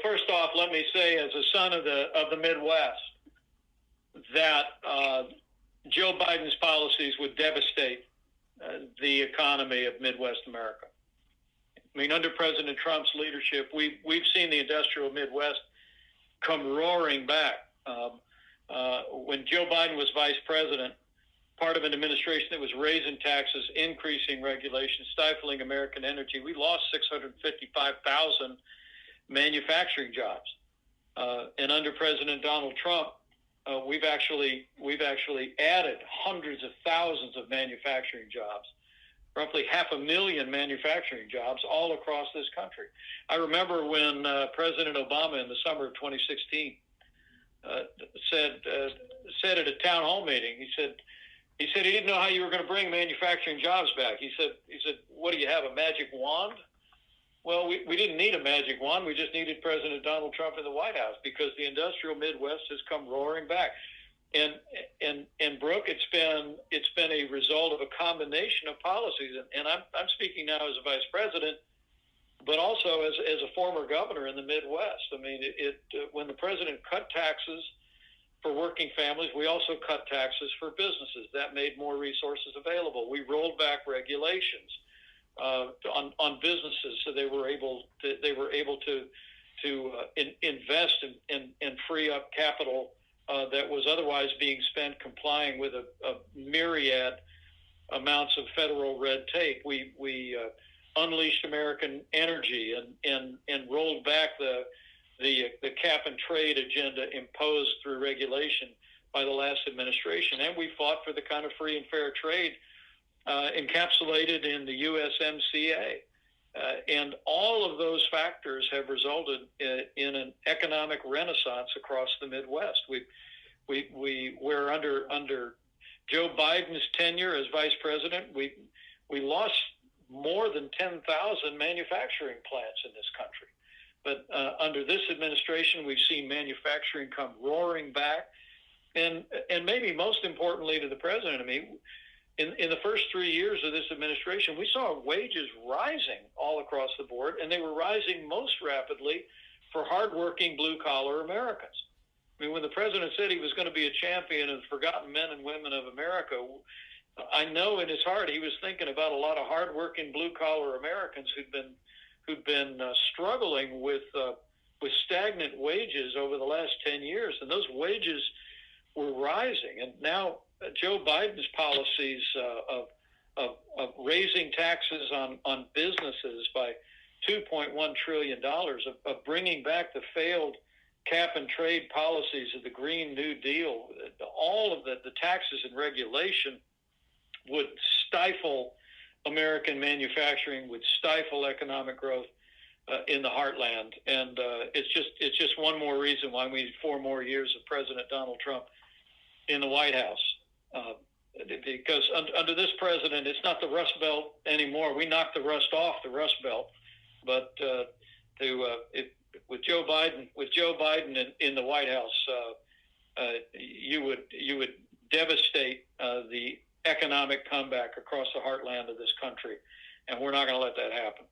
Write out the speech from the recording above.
first off, let me say, as a son of the Midwest, that Joe Biden's policies would devastate the economy of Midwest America. I mean, under President Trump's leadership, we've seen the industrial Midwest come roaring back. When Joe Biden was vice president, part of an administration that was raising taxes, increasing regulation, stifling American energy, we lost 655,000 manufacturing jobs. And under President Donald Trump, we've actually added hundreds of thousands of manufacturing jobs, roughly 500,000 manufacturing jobs all across this country. I remember when President Obama in the summer of 2016 said at a town hall meeting, he said he didn't know how you were going to bring manufacturing jobs back. He said, what do you have, a magic wand? Well, we didn't need a magic wand. We just needed President Donald Trump in the White House, because the industrial Midwest has come roaring back. And Brooke, it's been a result of a combination of policies. And I'm speaking now as a vice president, but also as a former governor in the Midwest. I mean, when the president cut taxes for working families, we also cut taxes for businesses. That made more resources available. We rolled back regulations on businesses, so they were able to invest and free up capital that was otherwise being spent complying with a myriad amounts of federal red tape. We unleashed American energy and rolled back the cap and trade agenda imposed through regulation by the last administration, and we fought for the kind of free and fair trade encapsulated in the USMCA. And all of those factors have resulted in an economic renaissance across the Midwest. We're under Joe Biden's tenure as vice president, we lost more than 10,000 manufacturing plants in this country. But under this administration, we've seen manufacturing come roaring back. And maybe most importantly to the president, I mean, in the first 3 years of this administration, we saw wages rising all across the board, and they were rising most rapidly for hardworking blue-collar Americans. I mean, when the president said he was going to be a champion of the forgotten men and women of America, I know in his heart he was thinking about a lot of hardworking blue-collar Americans who'd been struggling with stagnant wages over the last 10 years, and those wages were rising. And now Joe Biden's policies of raising taxes on businesses by $2.1 trillion, of bringing back the failed cap and trade policies of the Green New Deal, all of the taxes and regulation would stifle American manufacturing, would stifle economic growth in the heartland. And it's just one more reason why we need 4 more years of President Donald Trump in the White House. Because under this president, it's not the Rust Belt anymore. We knocked the rust off the Rust Belt, but with Joe Biden in the White House, you would devastate the economic comeback across the heartland of this country, and we're not going to let that happen.